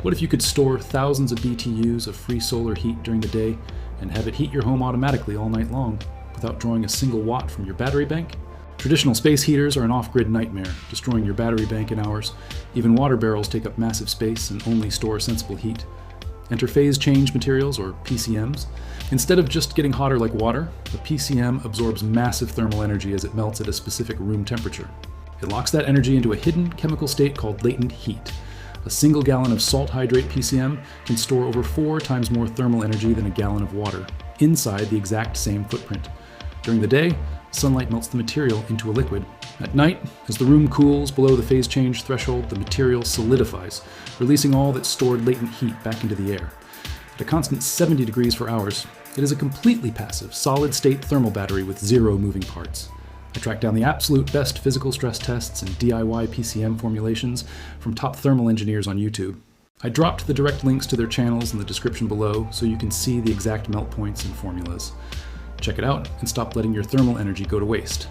What if you could store thousands of BTUs of free solar heat during the day and have it heat your home automatically all night long without drawing a single watt from your battery bank? Traditional space heaters are an off-grid nightmare, destroying your battery bank in hours. Even water barrels take up massive space and only store sensible heat. Enter phase change materials, or PCMs. Instead of just getting hotter like water, a PCM absorbs massive thermal energy as it melts at a specific room temperature. It locks that energy into a hidden chemical state called latent heat. A single gallon of salt hydrate PCM can store over 4 times more thermal energy than a gallon of water, inside the exact same footprint. During the day, sunlight melts the material into a liquid. At night, as the room cools below the phase change threshold, the material solidifies, releasing all that stored latent heat back into the air. At a constant 70 degrees for hours, it is a completely passive, solid-state thermal battery with 0 moving parts. I tracked down the absolute best physical stress tests and DIY PCM formulations from top thermal engineers on YouTube. I dropped the direct links to their channels in the description below so you can see the exact melt points and formulas. Check it out and stop letting your thermal energy go to waste.